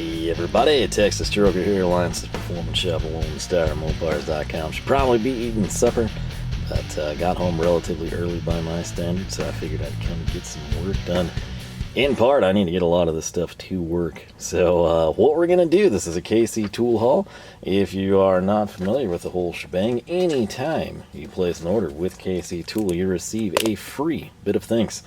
Hey everybody, Texas Trucker here, Alliance Performance Shop, Lone Star, Mopars.com. Should probably be eating supper, but got home relatively early by my standards, so I figured I'd come get some work done. In part, I need to get a lot of this stuff to work. So what we're going to do, this is a KC tool haul. If you are not familiar with the whole shebang, anytime you place an order with KC Tool, you receive a free bit of things.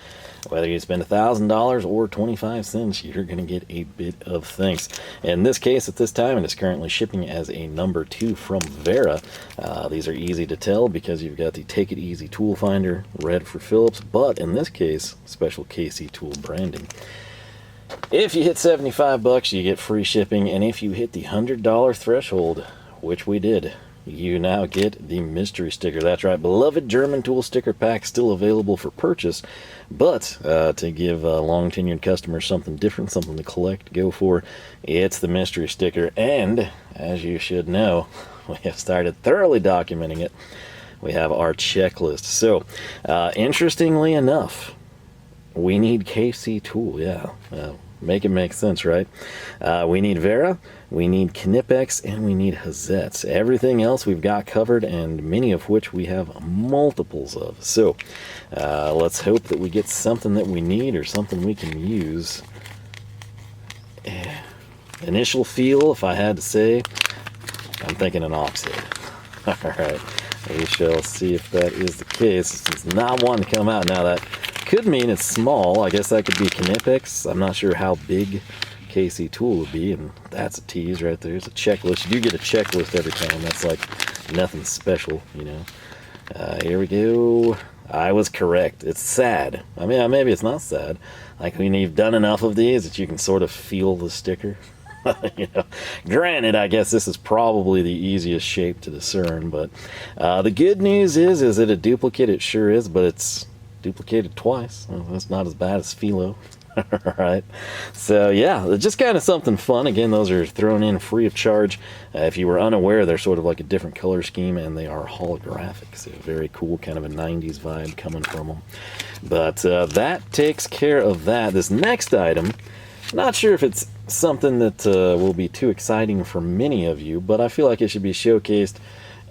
Whether you spend $1,000 or 25 cents, you're going to get a bit of things. In this case, at this time, it is currently shipping as a number 2 from Wera. These are easy to tell because you've got the Take It Easy tool finder, red for Phillips, but in this case, special KC Tool branding. If you hit 75 bucks, you get free shipping, and if you hit the $100 threshold, which we did, you now get the mystery sticker. That's right, beloved German tool sticker pack, still available for purchase, but to give long-tenured customers something different, something to collect, go for, it's the mystery sticker. And as you should know, we have started thoroughly documenting it. We have our checklist. So interestingly enough, we need KC Tool. Make it make sense, right? We need Wera, we need Knipex, and we need Hazet. Everything else we've got covered, and many of which we have multiples of. So let's hope that we get something that we need or something we can use. Initial feel, if I had to say, I'm thinking an ox head. Alright, we shall see if that is the case. It's not one to come out. Now that could mean it's small. I guess that could be Knipex. I'm not sure how big KC Tool would be, and that's a tease right there. It's a checklist. You do get a checklist every time. That's like nothing special, you know. Here we go. I was correct. It's sad. I mean, maybe it's not sad. Like when you've done enough of these that you can sort of feel the sticker. You know, granted, I guess this is probably the easiest shape to discern, but the good news is it a duplicate? It sure is, but it's duplicated twice. Well, that's not as bad as Philo. Alright, so yeah, just kind of something fun. Again, those are thrown in free of charge. If you were unaware, they're sort of like a different color scheme, and they are holographic, so very cool, kind of a 90s vibe coming from them. But that takes care of that. This next item, not sure if it's something that will be too exciting for many of you, but I feel like it should be showcased.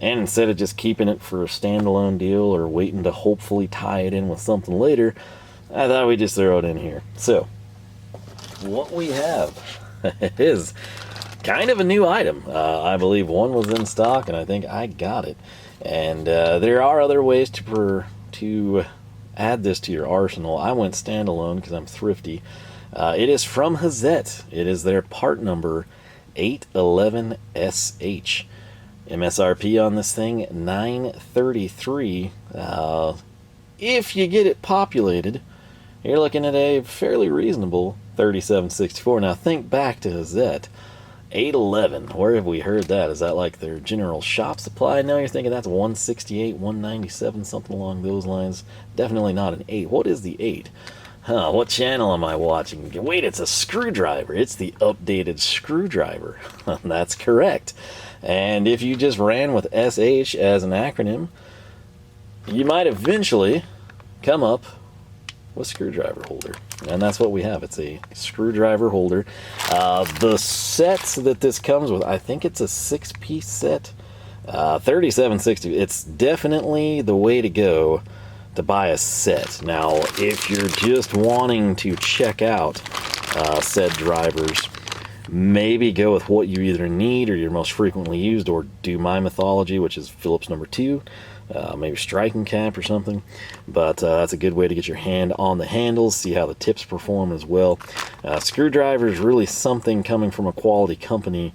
And instead of just keeping it for a standalone deal or waiting to hopefully tie it in with something later, I thought we'd just throw it in here. So, what we have is kind of a new item. I believe one was in stock, and I think I got it. And there are other ways to add this to your arsenal. I went standalone because I'm thrifty. It is from Hazet. It is their part number 811SH. MSRP on this thing, $933. If you get it populated, you're looking at a fairly reasonable $37.64. Now think back to Hazet. 811. Where have we heard that? Is that like their general shop supply? No, you're thinking that's 168, 197, something along those lines. Definitely not an 8. What is the 8? Huh, what channel am I watching? Wait, it's a screwdriver. It's the updated screwdriver. That's correct. And if you just ran with SH as an acronym, you might eventually come up with screwdriver holder. And that's what we have. It's a screwdriver holder. The sets that this comes with, I think it's a 6-piece set. $37.60. It's definitely the way to go to buy a set. Now, if you're just wanting to check out said drivers, maybe go with what you either need or your most frequently used, or do my mythology, which is Phillips number 2, maybe striking cap or something. But that's a good way to get your hand on the handles, see how the tips perform as well. Screwdriver is really something coming from a quality company.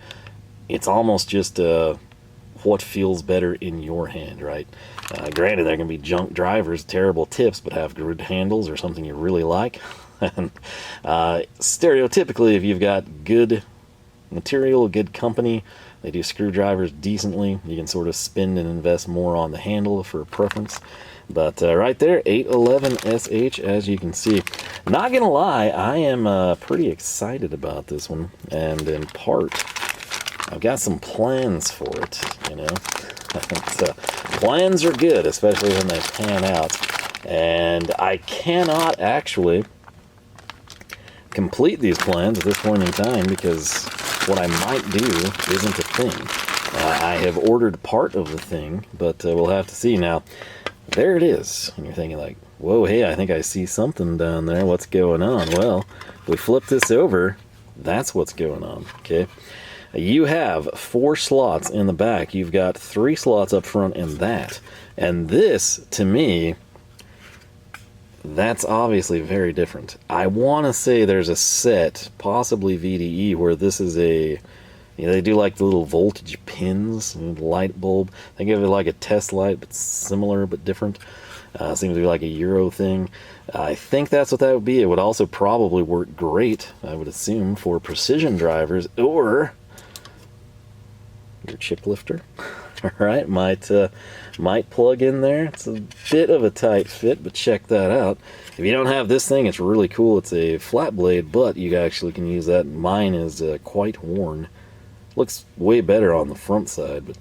It's almost just what feels better in your hand, right? Granted, there can be junk drivers, terrible tips, but have good handles or something you really like. And stereotypically, if you've got good material, good company, they do screwdrivers decently, you can sort of spend and invest more on the handle for preference. But right there, 811SH, as you can see. Not gonna lie, I am pretty excited about this one, and in part, I've got some plans for it, you know. So, plans are good, especially when they pan out. And I cannot actually complete these plans at this point in time because what I might do isn't a thing. I have ordered part of the thing, but we'll have to see. Now, there it is. And you're thinking like, whoa, hey, I think I see something down there. What's going on? Well, if we flip this over, that's what's going on, okay? You have 4 slots in the back. You've got 3 slots up front in that. And this, to me, that's obviously very different. I want to say there's a set, possibly VDE, where this is a... they do like the little voltage pins, light bulb. Think of it like a test light, but similar but different. Seems to be like a Euro thing. I think that's what that would be. It would also probably work great, I would assume, for precision drivers or your chip lifter. All right, might plug in there. It's a bit of a tight fit, but check that out. If you don't have this thing, it's really cool. It's a flat blade, but you actually can use that. Mine is quite worn. Looks way better on the front side, but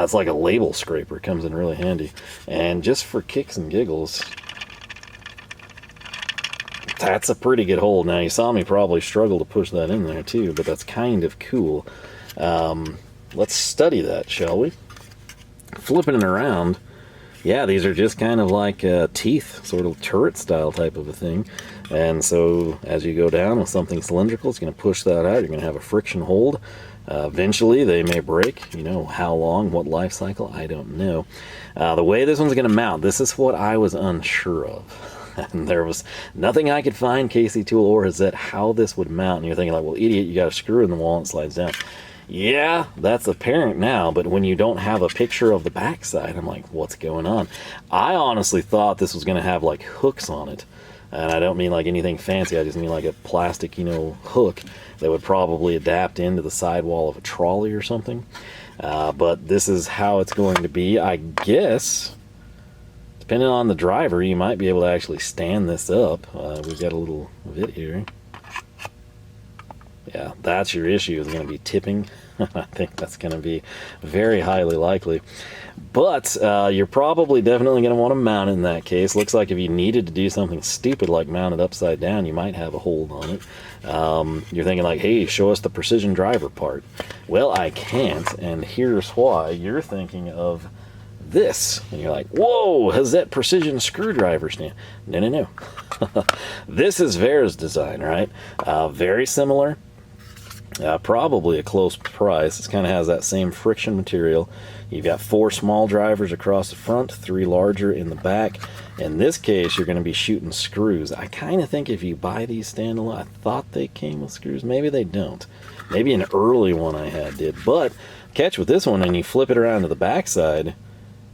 it's like a label scraper. It comes in really handy. And just for kicks and giggles, that's a pretty good hold. Now, you saw me probably struggle to push that in there too, but that's kind of cool. Let's study that, shall we? Flipping it around, yeah, these are just kind of like teeth, sort of turret style type of a thing. And so as you go down with something cylindrical, it's going to push that out. You're going to have a friction hold. Eventually they may break. You know, how long, what life cycle, I don't know. The way this one's going to mount, this is what I was unsure of. And there was nothing I could find, KC Tool or Hazet, how this would mount. And you're thinking like, well, idiot, you got a screw in the wall and it slides down. Yeah, that's apparent now, but when you don't have a picture of the backside, I'm like, what's going on? I honestly thought this was going to have like hooks on it. And I don't mean like anything fancy, I just mean like a plastic, you know, hook that would probably adapt into the sidewall of a trolley or something. But this is how it's going to be. I guess, depending on the driver, you might be able to actually stand this up. We've got a little bit here. Yeah, that's your issue, is going to be tipping. I think that's going to be very highly likely. But you're probably definitely going to want to mount it in that case. Looks like if you needed to do something stupid like mount it upside down, you might have a hold on it. You're thinking like, hey, show us the precision driver part. Well, I can't, and here's why. You're thinking of this, and you're like, whoa, Hazet precision screwdriver stand. No, no, no. This is Wera's design, right? Very similar. Probably a close price. It kind of has that same friction material. You've got 4 small drivers across the front, 3 larger in the back. In this case, you're going to be shooting screws. I kind of think if you buy these standalone, I thought they came with screws. Maybe they don't. Maybe an early one I had did. But catch with this one, and you flip it around to the backside,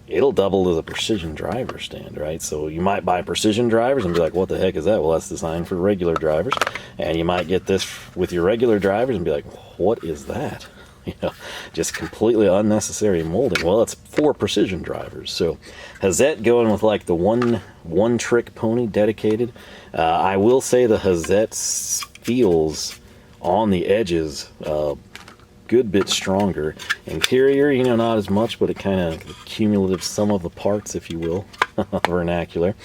it'll double as a precision driver stand, right? So you might buy precision drivers and be like, what the heck is that? Well, that's designed for regular drivers. And you might get this with your regular drivers and be like, what is that? You know, just completely unnecessary molding. Well, it's for precision drivers. So Hazet going with like the one trick pony dedicated. I will say the Hazet feels on the edges good bit stronger. Interior, you know, not as much, but it kind of cumulative sum of the parts, if you will, vernacular.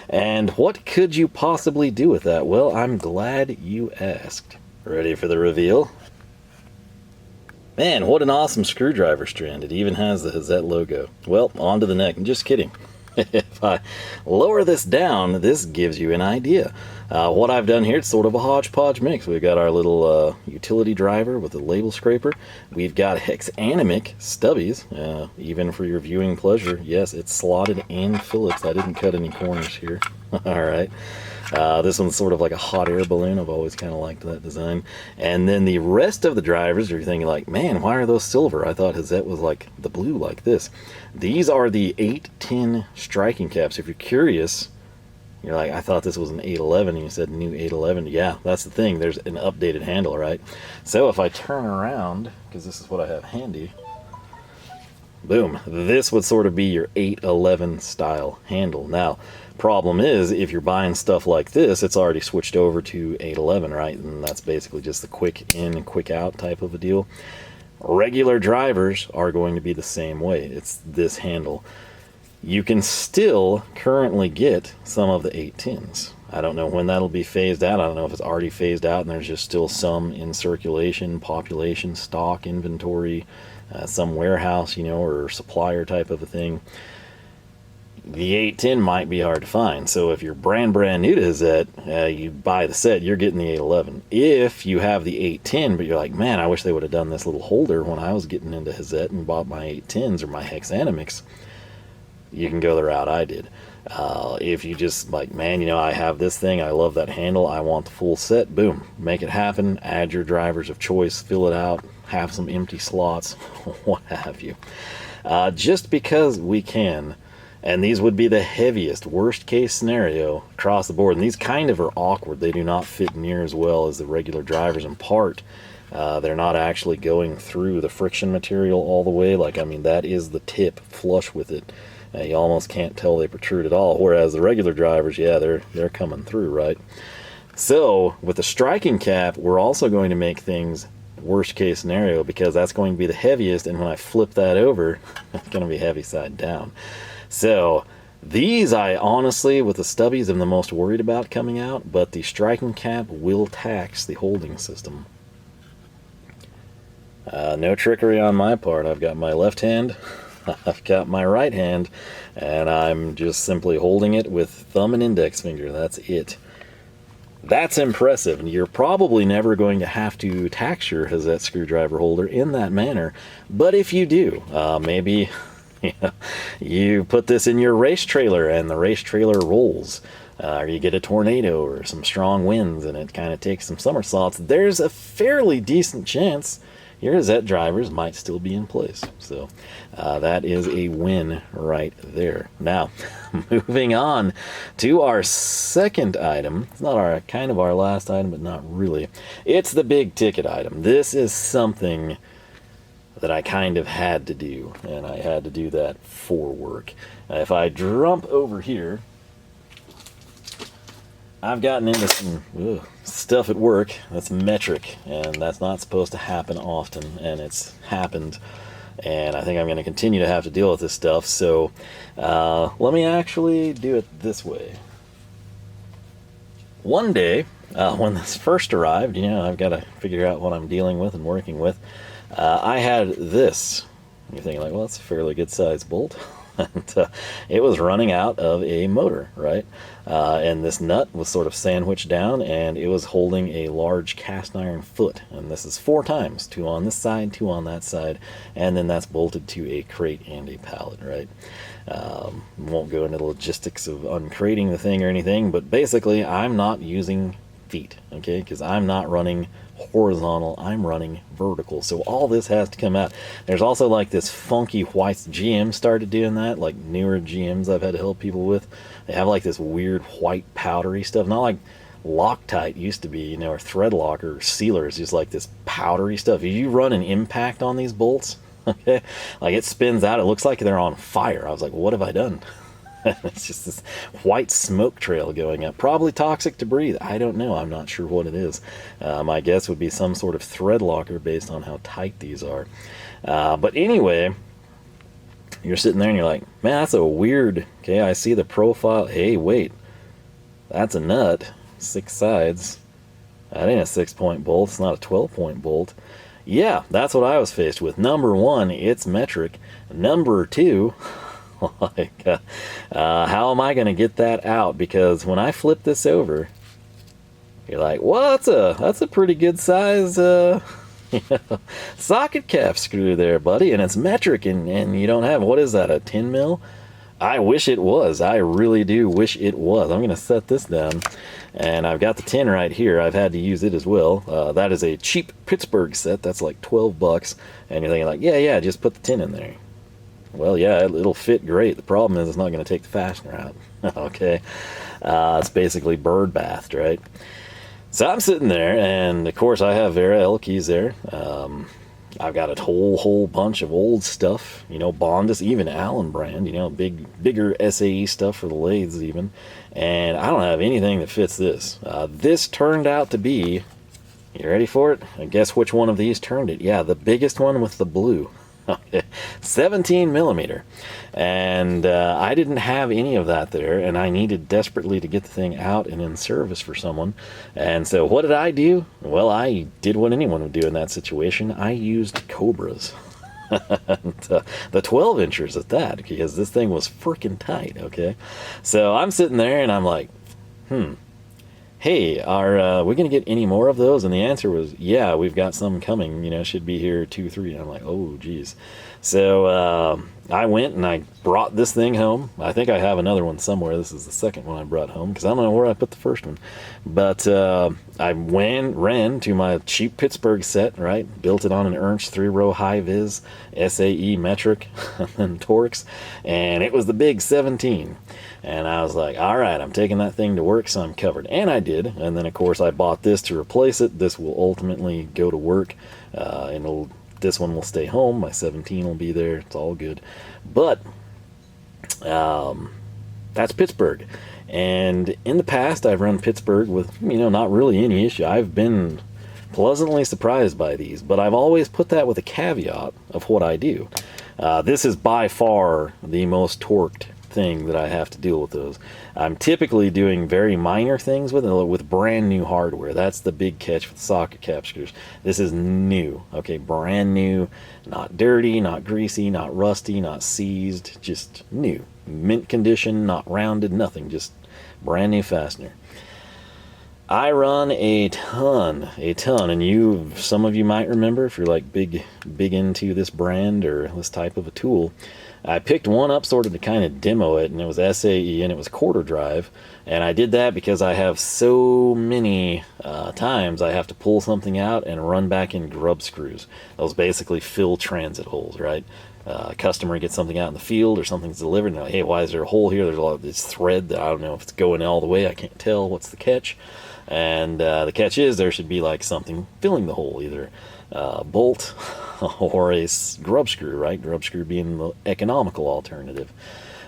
And what could you possibly do with that? Well, I'm glad you asked. Ready for the reveal? Man, what an awesome screwdriver strand. It even has the Hazet logo. Well, on to the neck. I'm just kidding. If I lower this down, this gives you an idea. What I've done here, it's sort of a hodgepodge mix. We've got our little utility driver with a label scraper. We've got hexanimic stubbies, even for your viewing pleasure. Yes, it's slotted and Phillips. I didn't cut any corners here. All right. This one's sort of like a hot air balloon. I've always kind of liked that design. And then the rest of the drivers, you're thinking like, man, why are those silver? I thought Hazet was like the blue like this. These are the 810 striking caps. If you're curious, you're like, I thought this was an 811, and you said new 811. Yeah, that's the thing. There's an updated handle, right? So if I turn around, because this is what I have handy, boom, this would sort of be your 811 style handle. Now, problem is, if you're buying stuff like this, it's already switched over to 811, right? And that's basically just the quick in, quick out type of a deal. Regular drivers are going to be the same way. It's this handle. You can still currently get some of the 810s. I don't know when that'll be phased out. I don't know if it's already phased out and there's just still some in circulation, population, stock, inventory, some warehouse, you know, or supplier type of a thing. The 810 might be hard to find. So if you're brand new to Hazet, you buy the set, you're getting the 811. If you have the 810, but you're like, man, I wish they would have done this little holder when I was getting into Hazet and bought my 810s or my Hexanimics, you can go the route I did. If you just like, man, you know, I have this thing, I love that handle, I want the full set, boom, make it happen, add your drivers of choice, fill it out, have some empty slots, what have you. Just because we can, and these would be the heaviest, worst case scenario across the board, and these kind of are awkward, they do not fit near as well as the regular drivers, in part they're not actually going through the friction material all the way, like, I mean, that is the tip flush with it. You almost can't tell they protrude at all, whereas the regular drivers, yeah, they're coming through, right? So with the striking cap, we're also going to make things worst case scenario, because that's going to be the heaviest, and when I flip that over, it's going to be heavy side down. So these, I honestly, with the stubbies, am the most worried about coming out, but the striking cap will tax the holding system. No trickery on my part. I've got my left hand, I've got my right hand, and I'm just simply holding it with thumb and index finger. That's it. That's impressive, and you're probably never going to have to tax your Hazet screwdriver holder in that manner, but if you do, maybe you put this in your race trailer and the race trailer rolls, or you get a tornado or some strong winds and it kind of takes some somersaults, there's a fairly decent chance your Hazet drivers might still be in place. So that is a win right there. Now, moving on to our second item. It's not our kind of our last item, but not really. It's the big ticket item. This is something that I kind of had to do, and I had to do that for work. If I jump over here, I've gotten into some stuff at work that's metric, and that's not supposed to happen often, and it's happened, and I think I'm going to continue to have to deal with this stuff. So let me actually do it this way. One day, when this first arrived, you know, I've got to figure out what I'm dealing with and working with. I had this. You're thinking like, well, that's a fairly good sized bolt. And it was running out of a motor, right? And this nut was sort of sandwiched down, and it was holding a large cast iron foot. And this is 4 times, 2 on this side, 2 on that side, and then that's bolted to a crate and a pallet, right? Won't go into the logistics of uncrating the thing or anything, but basically I'm not using feet, okay? Because I'm not running horizontal, I'm running vertical, so all this has to come out. There's also like this funky white, GM started doing that, like newer GMs I've had to help people with, they have like this weird white powdery stuff, not like Loctite used to be, you know, or thread locker or sealers, just like this powdery stuff. If you run an impact on these bolts, okay, like it spins out, it looks like they're on fire. I was like, what have I done? It's just this white smoke trail going up. Probably toxic to breathe. I don't know. I'm not sure what it is. My guess would be some sort of thread locker based on how tight these are. But anyway, you're sitting there and you're like, man, that's a weird... Okay, I see the profile. Hey, wait. That's a nut. 6 sides. That ain't a 6-point bolt. It's not a 12-point bolt. Yeah, that's what I was faced with. Number 1, it's metric. Number 2... like, how am I going to get that out? Because when I flip this over, you're like, well, that's a pretty good size socket cap screw there, buddy, and it's metric, and you don't have, what is that, a 10 mil? I wish it was. I really do wish it was. I'm going to set this down, and I've got the 10 right here. I've had to use it as well. That is a cheap Pittsburgh set. That's like $12, and you're thinking like, yeah, just put the 10 in there. Well, yeah, it'll fit great. The problem is it's not going to take the fastener out. Okay, it's basically bird bathed, right? So I'm sitting there, and of course I have Wera L keys there. I've got a whole bunch of old stuff, you know, Bondhus, even Allen brand, you know, bigger SAE stuff for the lathes even, and I don't have anything that fits this. This turned out to be, you ready for it? And guess which one of these turned it? Yeah, the biggest one with the blue. Okay, 17 millimeter. And I didn't have any of that there, and I needed desperately to get the thing out and in service for someone. And so what did I do? Well, I did what anyone would do in that situation. I used Cobras. And, the 12 inchers at that, because this thing was freaking tight, okay? So I'm sitting there and I'm like, hey, are we going to get any more of those? And the answer was, yeah, we've got some coming, you know, should be here 2-3. And I'm like, oh, geez. So I went and I brought this thing home. I think I have another one somewhere. This is the second one I brought home because I don't know where I put the first one. But I ran to my cheap Pittsburgh set, right? Built it on an Ernst 3-row high-vis SAE metric and Torx. And it was the big 17. And I was like, all right, I'm taking that thing to work, so I'm covered. And I did. And then, of course, I bought this to replace it. This will ultimately go to work. And this one will stay home. My 17 will be there. It's all good. But that's Pittsburgh. And in the past, I've run Pittsburgh with, you know, not really any issue. I've been pleasantly surprised by these. But I've always put that with a caveat of what I do. This is by far the most torqued thing that I have to deal with those. I'm typically doing very minor things with brand new hardware. That's the big catch with socket cap screws. This is new, okay, brand new, not dirty, not greasy, not rusty, not seized, just new, mint condition, not rounded, nothing, just brand new fastener. I run a ton, and some of you might remember if you're like big into this brand or this type of a tool. I picked one up sort of to kind of demo it, and it was SAE, and it was quarter drive. And I did that because I have so many times I have to pull something out and run back in grub screws. Those basically fill transit holes, right? A customer gets something out in the field or something's delivered, and they're like, hey, why is there a hole here? There's a lot of this thread that I don't know if it's going all the way. I can't tell what's the catch. And the catch is there should be like something filling the hole, either bolt or a grub screw, right? Grub screw being the economical alternative.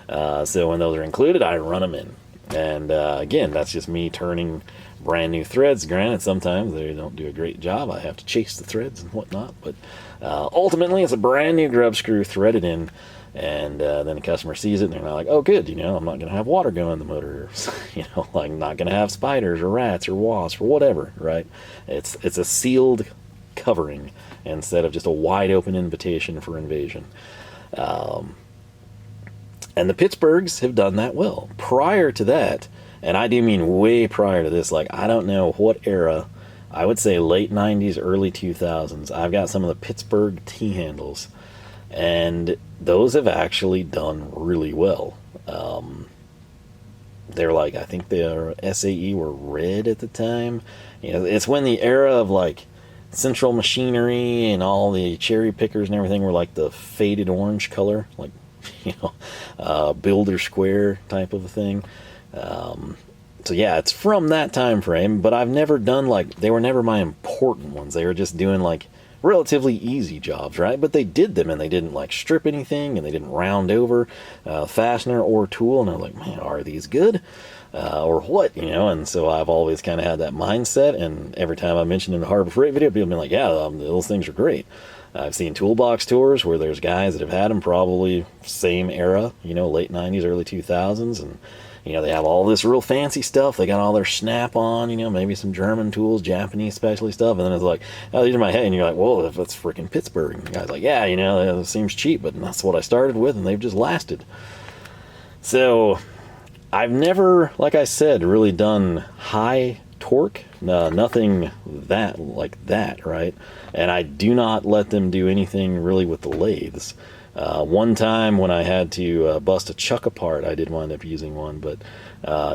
So when those are included, I run them in. And again, that's just me turning brand new threads. Granted, sometimes they don't do a great job. I have to chase the threads and whatnot. But ultimately, it's a brand new grub screw threaded in. And then the customer sees it and they're not like, oh, good, you know, I'm not going to have water going in the motor. You know, like not going to have spiders or rats or wasps or whatever, right? It's a sealed covering instead of just a wide open invitation for invasion. And the Pittsburghs have done that well. Prior to that, and I do mean way prior to this, like I don't know what era, I would say late 90s, early 2000s, I've got some of the Pittsburgh T-handles, and those have actually done really well. They're like, I think their SAE were red at the time. You know, it's when the era of like Central Machinery and all the cherry pickers and everything were like the faded orange color, like, you know, Builder Square type of a thing. So yeah, it's from that time frame, but I've never done like, they were never my important ones. They were just doing like relatively easy jobs, right? But they did them, and they didn't like strip anything, and they didn't round over fastener or tool. And I'm like, man, are these good or what, you know? And so I've always kind of had that mindset, and every time I mention in a Harbor Freight video, people have been like, yeah, those things are great. I've seen toolbox tours where there's guys that have had them probably same era, you know, late 90s, early 2000s, and you know, they have all this real fancy stuff. They got all their snap-on, you know, maybe some German tools, Japanese specialty stuff. And then it's like, oh, these are my head. And you're like, whoa, that's freaking Pittsburgh. And the guy's like, yeah, you know, it seems cheap, but that's what I started with, and they've just lasted. So I've never, like I said, really done high torque. Nothing that like that, right? And I do not let them do anything really with the lathes. One time when I had to bust a chuck apart, I did wind up using one, but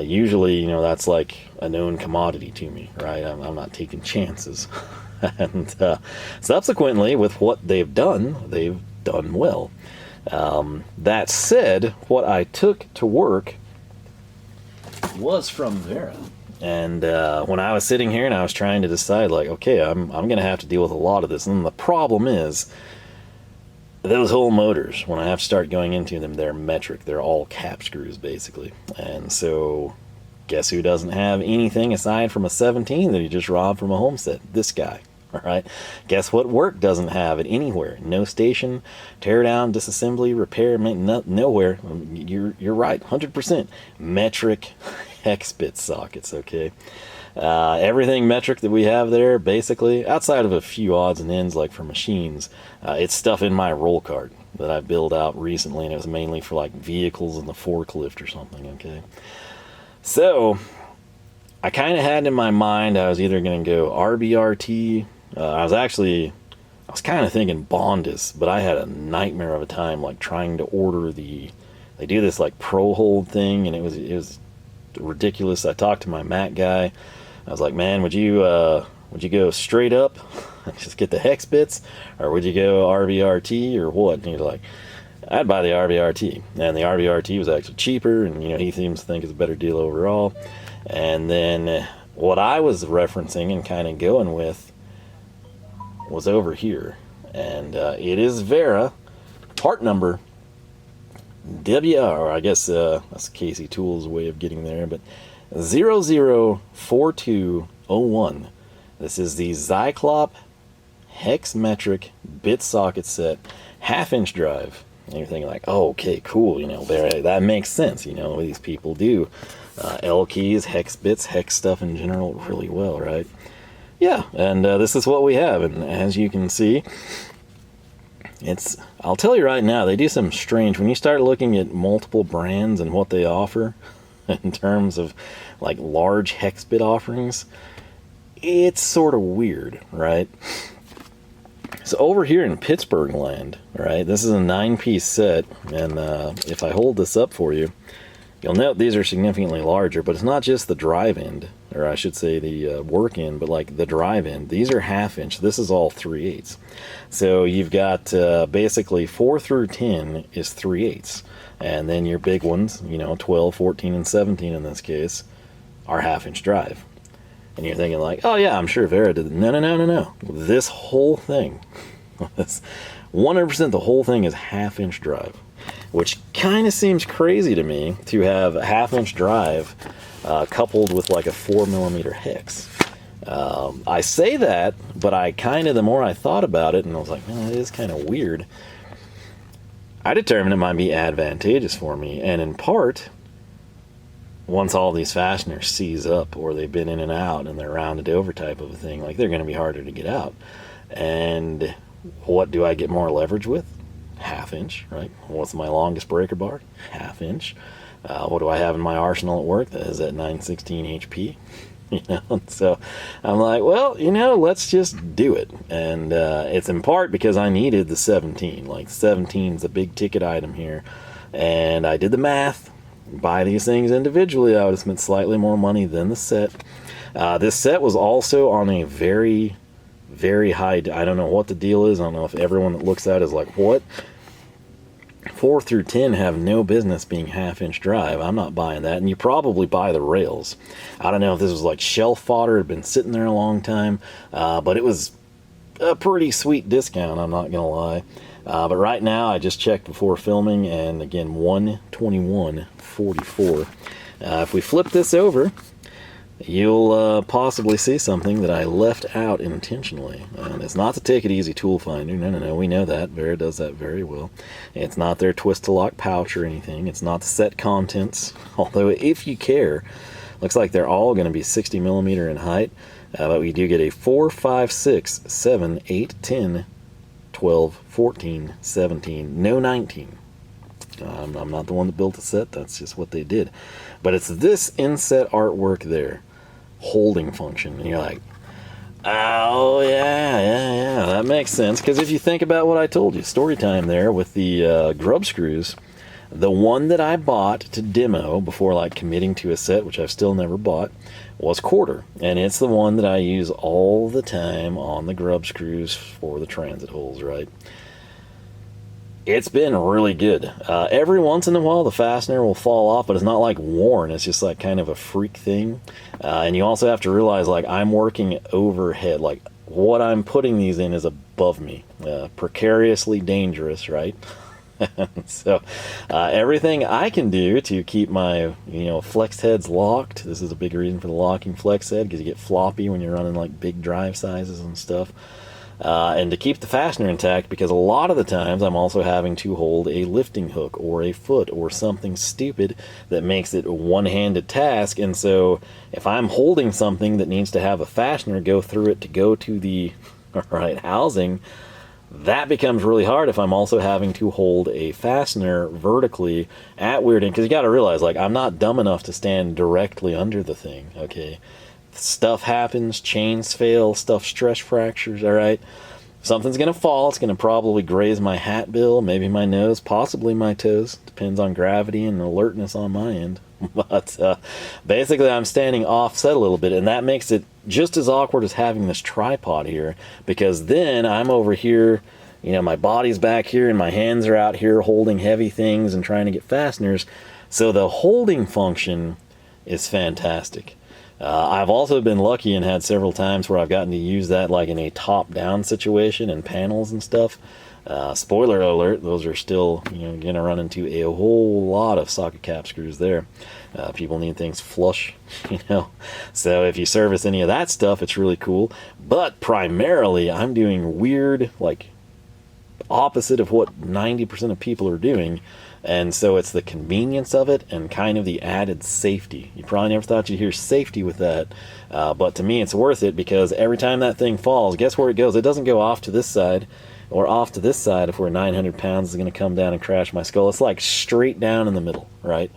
usually, you know, that's like a known commodity to me, right? I'm not taking chances. And subsequently, with what they've done well. That said, what I took to work was from Wera. And when I was sitting here and I was trying to decide, like, okay, I'm going to have to deal with a lot of this. And the problem is, those whole motors, when I have to start going into them, they're metric. They're all cap screws, basically. And so, guess who doesn't have anything aside from a 17 that he just robbed from a Homestead? This guy, Right? Guess what work doesn't have it anywhere? No station, tear down, disassembly, repair, nowhere. You're right, 100%. Metric Hex Bit Sockets, okay? Everything metric that we have there, basically, outside of a few odds and ends like for machines, it's stuff in my roll cart that I built out recently, and it was mainly for like vehicles and the forklift or something, okay? So, I kind of had in my mind I was either going to go RBRT. I was kind of thinking Bondhus, but I had a nightmare of a time like trying to order they do this like Pro Hold thing, and it was ridiculous. I talked to my Mac guy. I was like, man, would you go straight up and just get the hex bits, or would you go RBRT or what? And he's like, I'd buy the RBRT, and the RBRT was actually cheaper, and he seems to think it's a better deal overall. And then what I was referencing and kind of going with was over here, and it is Wera, part number WR, or I guess that's Casey Tools' way of getting there, but 004201. This is the Zkylop Hex Metric Bit Socket Set, half-inch drive. And you're thinking like, oh, okay, cool, that makes sense, these people do L keys, hex bits, hex stuff in general really well, right? Yeah, and this is what we have, and as you can see, I'll tell you right now, they do some strange, when you start looking at multiple brands and what they offer in terms of like large hex bit offerings, it's sort of weird, right? So over here in Pittsburgh land, right, this is a 9-piece set, and if I hold this up for you, you'll note these are significantly larger, but it's not just the drive end, or I should say the work end, but like the drive end. These are half-inch. This is all 3/8. So you've got basically 4 through 10 is 3/8. And then your big ones, 12, 14, and 17 in this case, are half-inch drive. And you're thinking like, oh yeah, I'm sure Wera did. No. This whole thing, 100% the whole thing is half-inch drive. Which kind of seems crazy to me to have a half-inch drive coupled with like a 4mm hex. I say that, but the more I thought about it, and I was like, man, that is kind of weird, I determined it might be advantageous for me. And in part, once all these fasteners seize up, or they've been in and out and they're rounded over type of a thing, like they're going to be harder to get out. And what do I get more leverage with? Half-inch, right? What's my longest breaker bar? Half-inch. What do I have in my arsenal at work that is at 916 HP? So I'm like, well, let's just do it. And it's in part because I needed the 17. Like 17 is a big ticket item here, and I did the math. Buy these things individually, I would have spent slightly more money than the set. This set was also on a very, very high, I don't know what the deal is. I don't know if everyone that looks at it is like, what? 4 through 10 have no business being half-inch drive. I'm not buying that. And you probably buy the rails. I don't know if this was like shelf fodder, had been sitting there a long time, but it was a pretty sweet discount, I'm not gonna lie. But right now, I just checked before filming, and again, $121.44. If we flip this over, you'll possibly see something that I left out intentionally. And it's not the Take It Easy tool finder. No, we know that. Wera does that very well. It's not their twist-to-lock pouch or anything. It's not the set contents. Although, if you care, looks like they're all going to be 60mm in height. But we do get a 4, 5, 6, 7, 8, 10, 12, 14, 17, no 19. I'm not the one that built the set. That's just what they did. But it's this inset artwork there, holding function. And you're like, oh, yeah, that makes sense. Because if you think about what I told you, story time there with the grub screws, the one that I bought to demo before like committing to a set, which I've still never bought, was quarter. And it's the one that I use all the time on the grub screws for the transit holes, right? It's been really good. Every once in a while the fastener will fall off, but it's not like worn. It's just like kind of a freak thing. And you also have to realize like I'm working overhead. Like what I'm putting these in is above me. Precariously dangerous, right? So everything I can do to keep my flex heads locked. This is a big reason for the locking flex head, because you get floppy when you're running like big drive sizes and stuff. And to keep the fastener intact, because a lot of the times I'm also having to hold a lifting hook or a foot or something stupid that makes it a one-handed task. And so if I'm holding something that needs to have a fastener go through it to go to the right housing, that becomes really hard if I'm also having to hold a fastener vertically at weird angles. Because you got to realize, like, I'm not dumb enough to stand directly under the thing, okay? Stuff happens, chains fail, stuff stress fractures, all right? Something's going to fall. It's going to probably graze my hat bill, maybe my nose, possibly my toes. Depends on gravity and alertness on my end. But basically, I'm standing offset a little bit, and that makes it just as awkward as having this tripod here, because then I'm over here, my body's back here, and my hands are out here holding heavy things and trying to get fasteners. So the holding function is fantastic. I've also been lucky and had several times where I've gotten to use that like in a top-down situation and panels and stuff. Spoiler alert, those are still going to run into a whole lot of socket cap screws there. People need things flush, So if you service any of that stuff, it's really cool. But primarily, I'm doing weird, like, opposite of what 90% of people are doing. And so it's the convenience of it and kind of the added safety. You probably never thought you'd hear safety with that. But to me, it's worth it, because every time that thing falls, guess where it goes? It doesn't go off to this side or off to this side if we're 900 pounds is going to come down and crash my skull. It's like straight down in the middle, right?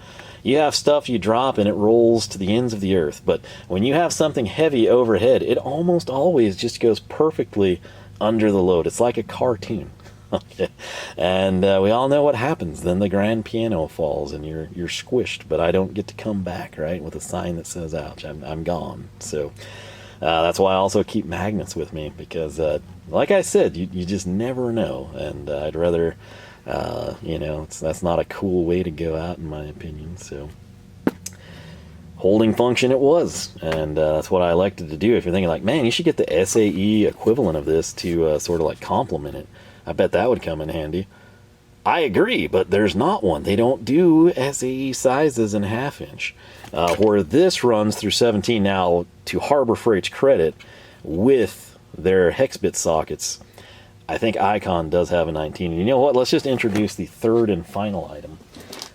You have stuff you drop and it rolls to the ends of the earth. But when you have something heavy overhead, it almost always just goes perfectly under the load. It's like a cartoon. Okay. And we all know what happens. Then the grand piano falls and you're squished, but I don't get to come back, right, with a sign that says ouch. I'm gone. So that's why I also keep magnets with me, because like I said, you just never know. And I'd rather that's not a cool way to go out, in my opinion. So holding function it was, and that's what I elected to do. If you're thinking like, man, you should get the SAE equivalent of this to sort of like complement it, I bet that would come in handy. I agree, but there's not one. They don't do SAE sizes in half-inch. Where this runs through 17 now, to Harbor Freight's credit, with their hex bit sockets, I think Icon does have a 19. And you know what? Let's just introduce the third and final item.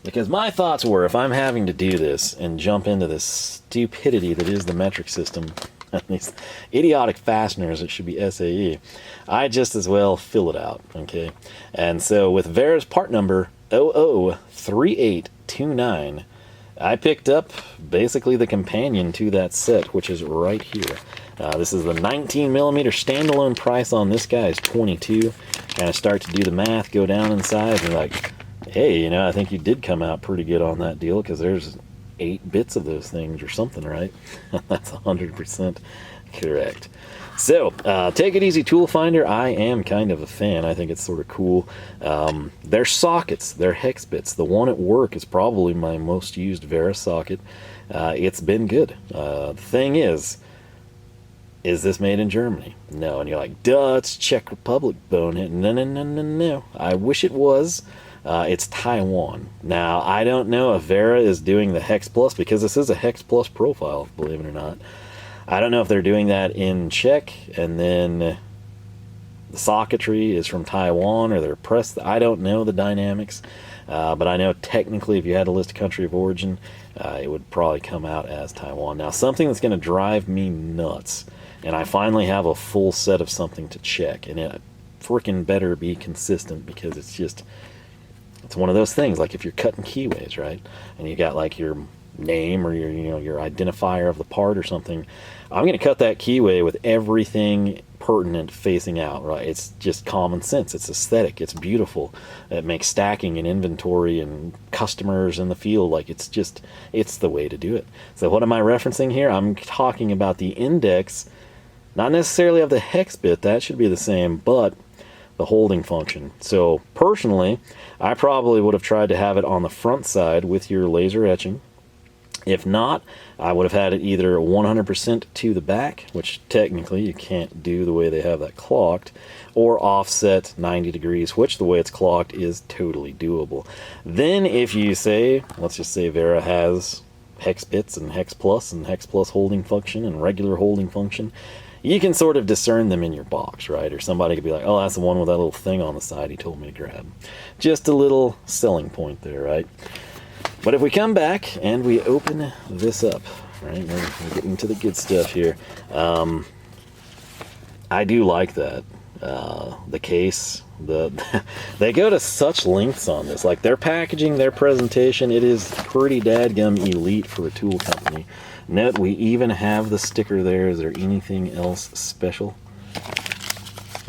Because my thoughts were, if I'm having to do this and jump into this stupidity that is the metric system, these idiotic fasteners that should be SAE, I just as well fill it out, okay? And so with Wera's part number 003829, I picked up basically the companion to that set, which is right here. This is the 19mm standalone. Price on this guy is $22. Kind of start to do the math, go down inside, and like, hey, I think you did come out pretty good on that deal, because there's 8 bits of those things or something, right? That's 100% correct. So, Take It Easy Tool Finder, I am kind of a fan. I think it's sort of cool. Their sockets, their hex bits, the one at work is probably my most used Wera socket. It's been good. The thing is this made in Germany? No. And you're like, duh, it's Czech Republic, bonehead. No. I wish it was. It's Taiwan. Now, I don't know if Wera is doing the Hex Plus, because this is a Hex Plus profile, believe it or not. I don't know if they're doing that in Czech, and then the socketry is from Taiwan, or they're pressed. I don't know the dynamics, but I know technically if you had to list a country of origin, it would probably come out as Taiwan. Now, something that's going to drive me nuts, and I finally have a full set of something to check, and it freaking better be consistent, because it's one of those things, like if you're cutting keyways, right, and you got like your name or your identifier of the part or something, I'm going to cut that keyway with everything pertinent facing out, right? It's just common sense. It's aesthetic. It's beautiful. It makes stacking and inventory and customers in the field, like it's the way to do it. So what am I referencing here? I'm talking about the index, not necessarily of the hex bit, that should be the same, but the holding function. So personally, I probably would have tried to have it on the front side with your laser etching. If not, I would have had it either 100% to the back, which technically you can't do the way they have that clocked, or offset 90 degrees, which the way it's clocked is totally doable. Then if you say, let's just say Wera has hex bits and hex plus holding function and regular holding function, you can sort of discern them in your box, right? Or somebody could be like, oh, that's the one with that little thing on the side he told me to grab. Just a little selling point there, right? But if we come back and we open this up, right, we're getting to the good stuff here. I do like that. The case, they go to such lengths on this. Like their packaging, their presentation, it is pretty dadgum elite for a tool company. Note we even have the sticker there. Is there anything else special?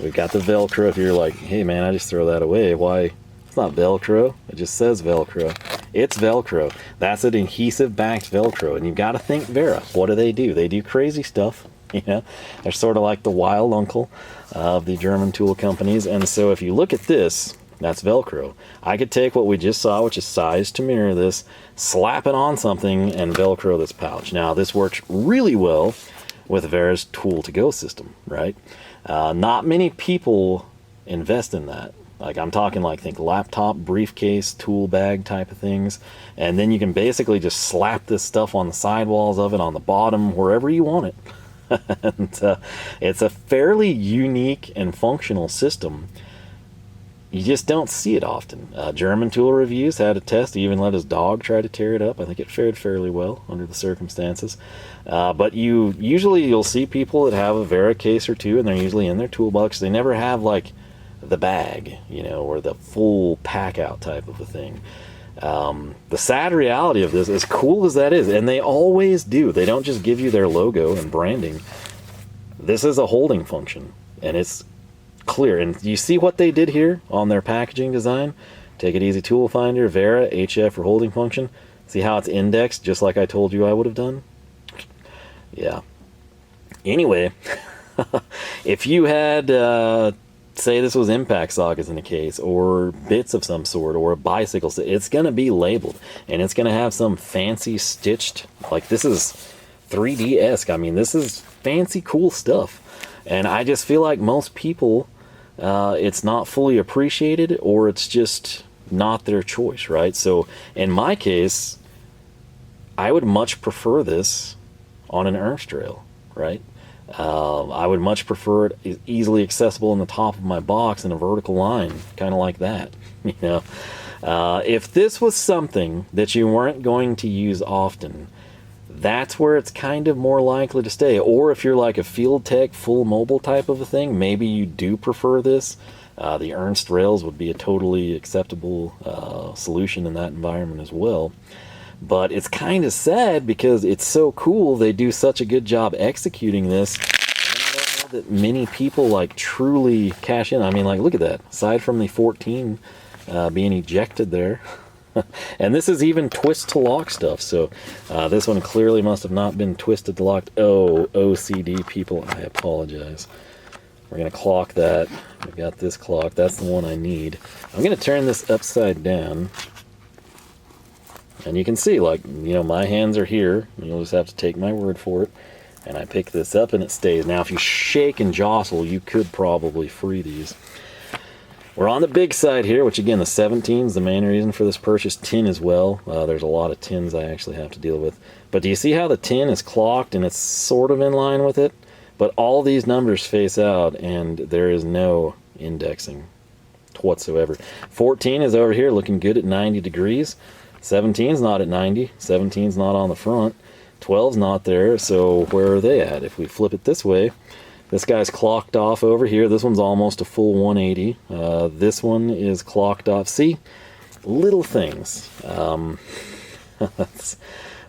We've got the Velcro. If you're like, hey man, I just throw that away. Why? It's not Velcro. It just says Velcro. It's Velcro. That's an adhesive-backed Velcro. And you've got to think Wera. What do? They do crazy stuff. You know, they're sort of like the wild uncle of the German tool companies. And so if you look at this, that's Velcro. I could take what we just saw, which is sized to mirror this, slap it on something, and Velcro this pouch. Now, this works really well with Wera's tool-to-go system, right? Not many people invest in that. Like I'm talking like think laptop, briefcase, tool bag type of things. And then you can basically just slap this stuff on the sidewalls of it, on the bottom, wherever you want it. And it's a fairly unique and functional system. You just don't see it often. German tool reviews had a test. He even let his dog try to tear it up. I think it fared fairly well under the circumstances. But you'll see people that have a Wera case or two, and they're usually in their toolbox. They never have like the bag, you know, or the full pack out type of a thing. The sad reality of this, as cool as that is, and they always do, they don't just give you their logo and branding. This is a holding function, and it's clear. And you see what they did here on their packaging design? Take it easy, tool finder, Wera, HF, or holding function. See how it's indexed, just like I told you I would have done? Yeah. Anyway, if you had, say this was impact sockets in the case, or bits of some sort, or a bicycle, it's going to be labeled, and it's going to have some fancy stitched, like this is 3D-esque. I mean, this is fancy, cool stuff. And I just feel like most people, it's not fully appreciated, or it's just not their choice, right? So in my case, I would much prefer this on an Ernst rail, right? I would much prefer it easily accessible in the top of my box in a vertical line, kind of like that. You know, if this was something that you weren't going to use often, that's where it's kind of more likely to stay. Or if you're like a field tech, full mobile type of a thing, maybe you do prefer this. The Ernst rails would be a totally acceptable solution in that environment as well. But it's kind of sad because it's so cool. They do such a good job executing this. And I don't know that many people like truly cash in. I mean, like, look at that. Aside from the 14 being ejected there. And this is even twist to lock stuff. So this one clearly must have not been twisted to locked. Oh, OCD people, I apologize. We're going to clock that. We've got this clock. That's the one I need. I'm going to turn this upside down. And you can see, like, you know, my hands are here. You'll just have to take my word for it. And I pick this up and it stays. Now, if you shake and jostle, you could probably free these. We're on the big side here, which, again, the 17 is the main reason for this purchase. Tin as well. There's a lot of tins I actually have to deal with. But do you see how the tin is clocked and it's sort of in line with it? But all these numbers face out and there is no indexing whatsoever. 14 is over here looking good at 90 degrees. 17's not at 90. 17's not on the front. 12's not there, so where are they at? If we flip it this way, this guy's clocked off over here. This one's almost a full 180. This one is clocked off. See? Little things.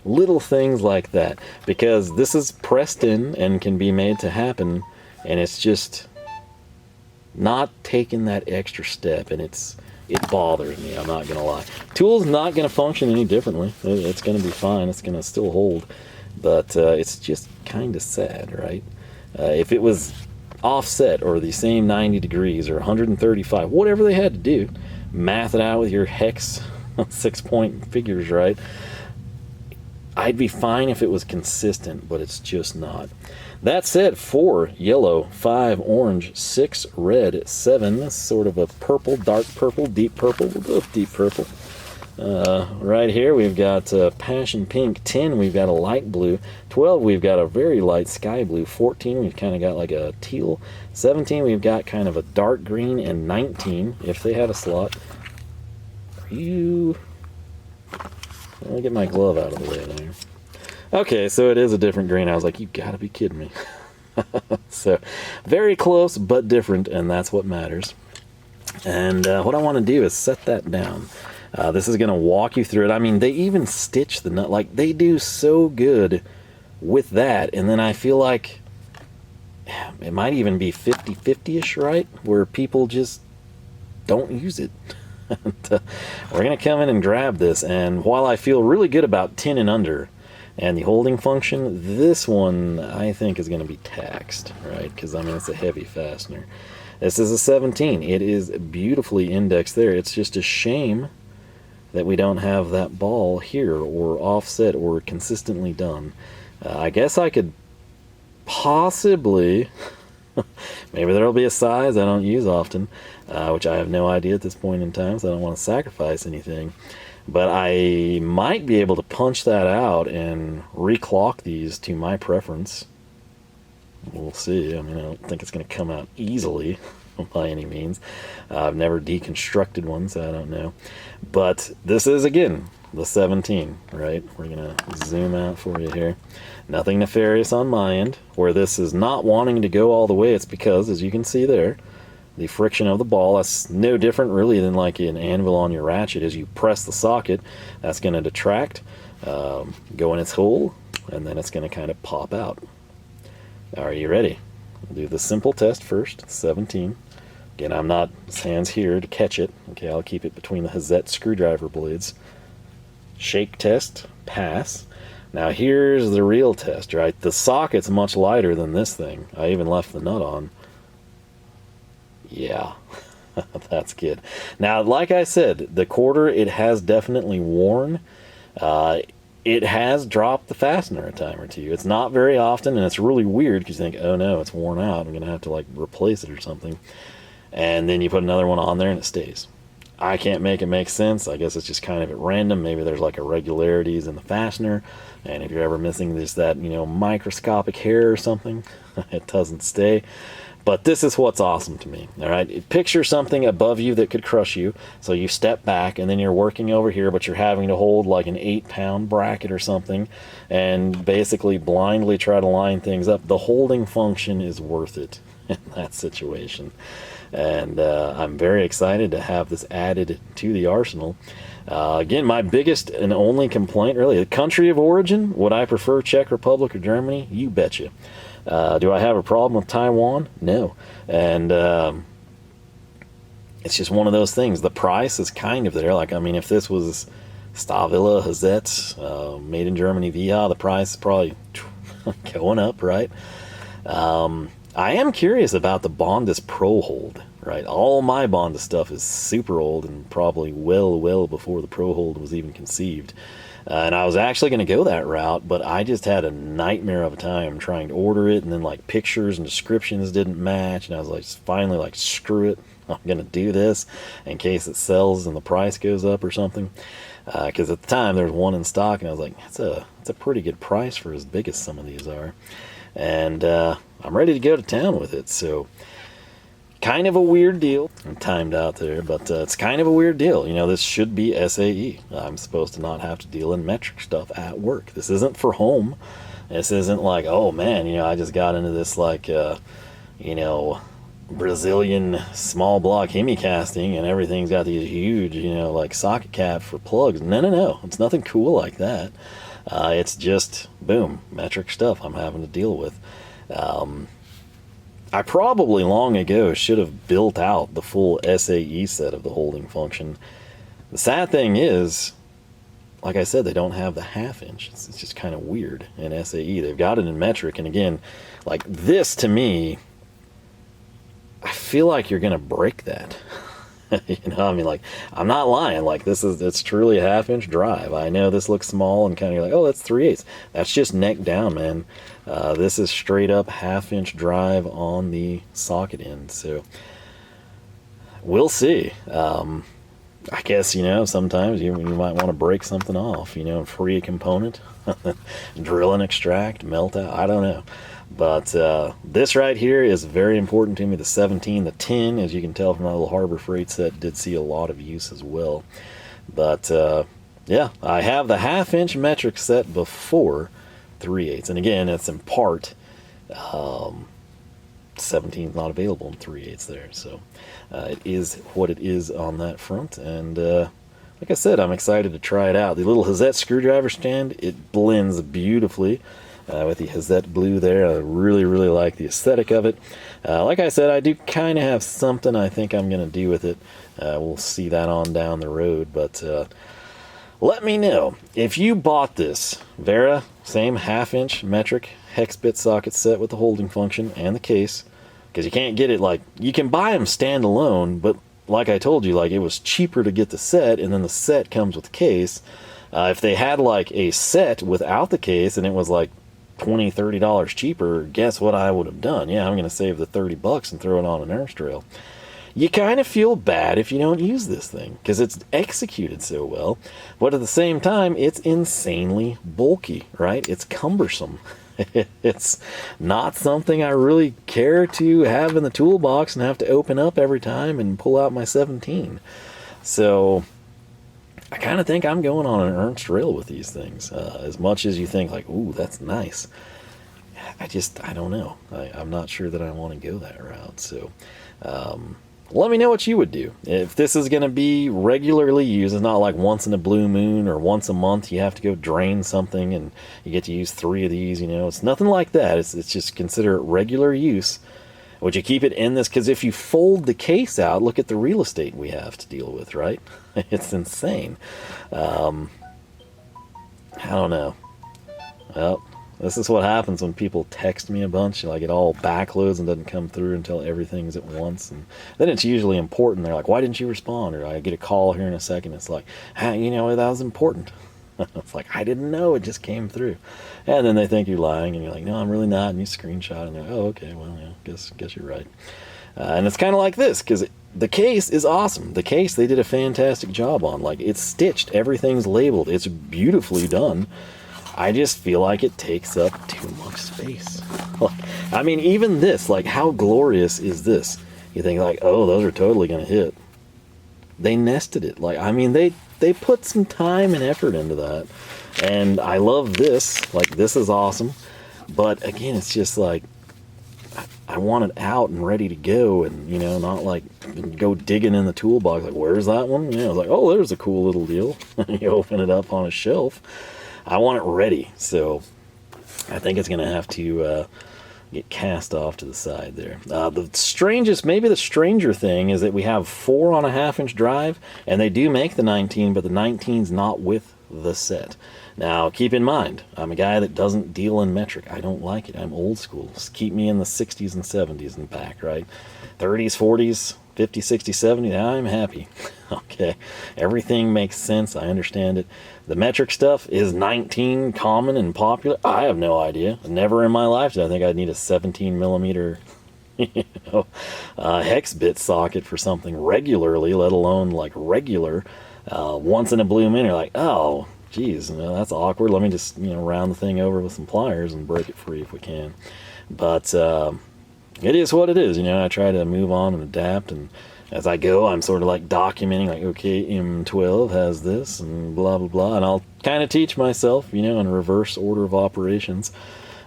Little things like that. Because this is pressed in and can be made to happen, and it's just not taking that extra step, and it bothers me, I'm not going to lie. Tool's not going to function any differently. It's going to be fine. It's going to still hold. But it's just kind of sad, right? If it was offset or the same 90 degrees or 135, whatever they had to do, math it out with your hex 6-point figures, right? I'd be fine if it was consistent, but it's just not. That said, 4 yellow, 5 orange, 6 red, 7 sort of a purple, dark purple, deep purple. We'll go with deep purple. Right here we've got passion pink. 10 we've got a light blue. 12 we've got a very light sky blue. 14 we've kind of got like a teal. 17 we've got kind of a dark green. And 19, if they had a slot. Are you... Let me get my glove out of the way there. Okay, so it is a different green. I was like, you gotta be kidding me. So, very close, but different, and that's what matters. And what I want to do is set that down. This is going to walk you through it. I mean, they even stitch the nut. Like, they do so good with that. And then I feel like it might even be 50-50-ish, right? Where people just don't use it. We're going to come in and grab this. And while I feel really good about 10 and under and the holding function, this one I think is going to be taxed, right? Because, I mean, it's a heavy fastener. This is a 17. It is beautifully indexed there. It's just a shame that we don't have that ball here or offset or consistently done. I guess I could possibly, maybe there'll be a size I don't use often, which I have no idea at this point in time, so I don't want to sacrifice anything. But I might be able to punch that out and reclock these to my preference. We'll see. I mean, I don't think it's going to come out easily by any means. I've never deconstructed one, so I don't know. But this is, again, the 17, right? We're going to zoom out for you here. Nothing nefarious on my end. Where this is not wanting to go all the way, it's because, as you can see there, the friction of the ball, that's no different really than like an anvil on your ratchet. As you press the socket, that's going to detract, go in its hole, and then it's going to kind of pop out. Are you ready? We'll do the simple test first, 17. Again, I'm not hands here to catch it. Okay, I'll keep it between the Hazet screwdriver blades. Shake test, pass. Now here's the real test, right? The socket's much lighter than this thing. I even left the nut on. Yeah, that's good. Now, like I said, the quarter, it has definitely worn. It has dropped the fastener a time or two. It's not very often, and it's really weird because you think, oh no, it's worn out. I'm going to have to like replace it or something. And then you put another one on there and it stays. I can't make it make sense. I guess it's just kind of at random. Maybe there's like irregularities in the fastener. And if you're ever missing just that, you know, microscopic hair or something, it doesn't stay. But this is what's awesome to me, all right? Picture something above you that could crush you. So you step back, and then you're working over here, but you're having to hold like an 8-pound bracket or something and basically blindly try to line things up. The holding function is worth it in that situation. And I'm very excited to have this added to the arsenal. Again, my biggest and only complaint, really, the country of origin, would I prefer Czech Republic or Germany? You betcha. Do I have a problem with Taiwan? No. And it's just one of those things. The price is kind of there. Like, I mean, if this was Stavilla, Hazet, made in Germany, VIA, the price is probably going up, right? I am curious about the Bondhus Pro Hold, right? All my Bondhus stuff is super old and probably well before the Pro Hold was even conceived. And I was actually going to go that route, but I just had a nightmare of a time trying to order it, and then like pictures and descriptions didn't match, and I was like, finally like, screw it, I'm going to do this in case it sells and the price goes up or something. Because at the time there was one in stock, and I was like, it's a pretty good price for as big as some of these are. And I'm ready to go to town with it, so kind of a weird deal. I'm timed out there, but it's kind of a weird deal. You know, this should be SAE. I'm supposed to not have to deal in metric stuff at work. This isn't for home. This isn't like, oh man, you know, I just got into this like, you know, Brazilian small block hemi casting and everything's got these huge, you know, like socket cap for plugs. No. It's nothing cool like that. It's just, boom, metric stuff I'm having to deal with. I probably long ago should have built out the full SAE set of the holding function. The sad thing is, like I said, they don't have the half-inch. It's just kind of weird in SAE. They've got it in metric, and again, like this to me, I feel like you're going to break that. You know, I mean, like, I'm not lying. Like, it's truly a 1/2 inch drive. I know this looks small and kind of like, oh, that's 3/8. That's just neck down, man. This is straight up 1/2 inch drive on the socket end. So we'll see. I guess, you know, sometimes you might want to break something off, you know, and free a component, drill and extract, melt out. I don't know. But this right here is very important to me. The 17, the 10, as you can tell from my little Harbor Freight set, did see a lot of use as well. But yeah, I have the 1/2 inch metric set before 3/8. And again, it's in part. 17 is not available in 3/8 there. So it is what it is on that front. And like I said, I'm excited to try it out. The little Hazet screwdriver stand, it blends beautifully with the Hazet blue there. I really, really like the aesthetic of it. Like I said, I do kind of have something I think I'm going to do with it. We'll see that on down the road. But let me know if you bought this Wera, same 1/2 inch metric hex bit socket set with the holding function and the case, because you can't get it, like, you can buy them standalone, but like I told you, like, it was cheaper to get the set, and then the set comes with the case. If they had like a set without the case and it was like $20-$30 cheaper, guess what I would have done? Yeah, I'm going to save the $30 and throw it on an Earth Trail. You kind of feel bad if you don't use this thing, because it's executed so well, but at the same time, it's insanely bulky, right? It's cumbersome. It's not something I really care to have in the toolbox and have to open up every time and pull out my 17. So I kind of think I'm going on an Earth Trail with these things. As much as you think like, ooh, that's nice, I don't know. I'm not sure that I want to go that route. So let me know what you would do. If this is going to be regularly used, it's not like once in a blue moon or once a month you have to go drain something and you get to use 3 of these, you know. It's nothing like that. It's just consider it regular use. Would you keep it in this? Because if you fold the case out, look at the real estate we have to deal with, right? It's insane. I don't know. Well, this is what happens when people text me a bunch. Like, it all backloads and doesn't come through until everything's at once. And then it's usually important. They're like, why didn't you respond? Or I get a call here in a second. It's like, you know, that was important. It's like, I didn't know. It just came through. And then they think you're lying. And you're like, no, I'm really not. And you screenshot. And they're like, oh, okay, well, yeah, guess you're right. And it's kind of like this, because the case is awesome. The case, they did a fantastic job on. Like, it's stitched. Everything's labeled. It's beautifully done. I just feel like it takes up too much space. I mean, even this, like, how glorious is this? You think like, oh, those are totally going to hit. They nested it. Like, I mean, they put some time and effort into that. And I love this. Like, this is awesome. But again, it's just like, I want it out and ready to go, and, you know, not like go digging in the toolbox. Like, where's that one? You know, it's like, oh, there's a cool little deal. You open it up on a shelf. I want it ready, so I think it's going to have to get cast off to the side there. The strangest, maybe the stranger thing, is that we have 4 on a 1/2 inch drive, and they do make the 19, but the 19's not with the set. Now, keep in mind, I'm a guy that doesn't deal in metric. I don't like it. I'm old school. Just keep me in the 60s and 70s and back, right? 30s, 40s, 50s, 60s, 70s, I'm happy. Okay, everything makes sense. I understand it. The metric stuff is 19 common and popular. I have no idea. Never in my life did I think I'd need a 17 millimeter hex bit socket for something regularly, let alone like regular. Once in a blue moon, you're like, oh, geez, that's awkward. Let me just, round the thing over with some pliers and break it free if we can. But it is what it is. I try to move on and adapt, and as I go, I'm sort of like documenting, like, okay, M12 has this, and blah, blah, blah, and I'll kind of teach myself, in reverse order of operations.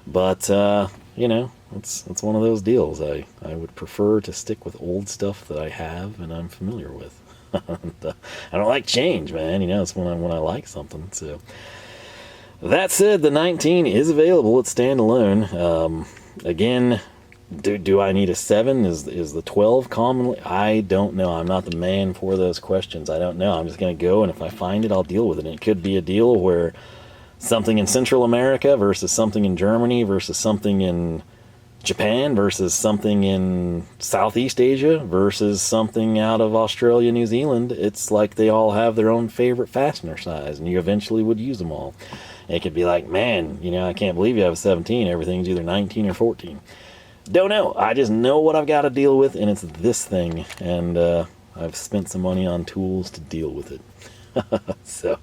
But, it's one of those deals. I would prefer to stick with old stuff that I have and I'm familiar with. And, I don't like change, man. It's when I like something. So that said, the 19 is available. It's standalone. Again, do I need a 7? Is the 12 commonly? I don't know. I'm not the man for those questions. I don't know. I'm just going to go, and if I find it, I'll deal with it. And it could be a deal where something in Central America versus something in Germany versus something in Japan versus something in Southeast Asia versus something out of Australia, New Zealand, it's like they all have their own favorite fastener size, and you eventually would use them all. It could be like, man, you know, I can't believe you have a 17. Everything's either 19 or 14. Don't know. I just know what I've got to deal with, and it's this thing. And I've spent some money on tools to deal with it. So,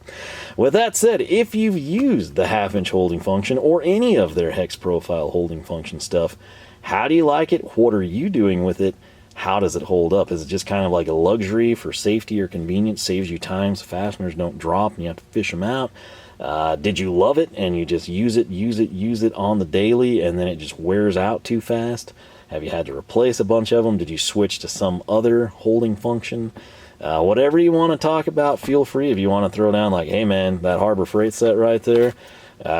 with that said, if you've used the half-inch holding function or any of their hex profile holding function stuff, how do you like it? What are you doing with it? How does it hold up? Is it just kind of like a luxury for safety or convenience? Saves you time so fasteners don't drop and you have to fish them out? Did you love it and you just use it on the daily and then it just wears out too fast? Have you had to replace a bunch of them? Did you switch to some other holding function? Whatever you want to talk about, feel free. If you want to throw down like, hey man, that Harbor Freight set right there,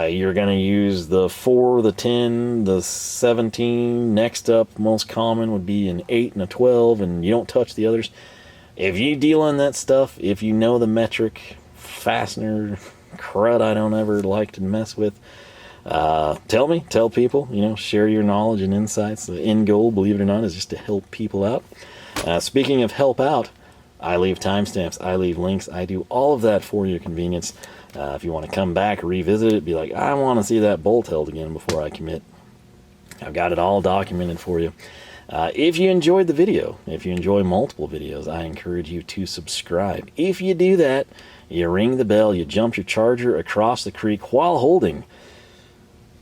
you're going to use the 4, the 10, the 17. Next up, most common would be an 8 and a 12, and you don't touch the others. If you deal in that stuff, if you know the metric fastener crud I don't ever like to mess with, tell people, you know, share your knowledge and insights. The end goal, believe it or not, is just to help people out. Speaking of help out, I leave timestamps, I leave links, I do all of that for your convenience. If you want to come back, revisit it, be like, I want to see that bolt held again before I commit. I've got it all documented for you. If you enjoyed the video, if you enjoy multiple videos, I encourage you to subscribe. If you do that, you ring the bell, you jump your charger across the creek while holding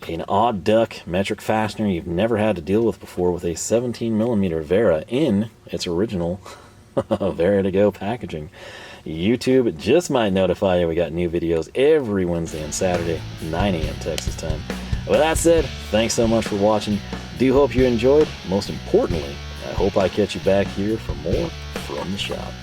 an odd duck metric fastener you've never had to deal with before with a 17mm Wera in its original Wera to go packaging. YouTube just might notify you we got new videos every Wednesday and Saturday, 9 a.m. Texas time. With that said, thanks so much for watching. Do hope you enjoyed. Most importantly, I hope I catch you back here for more from the shop.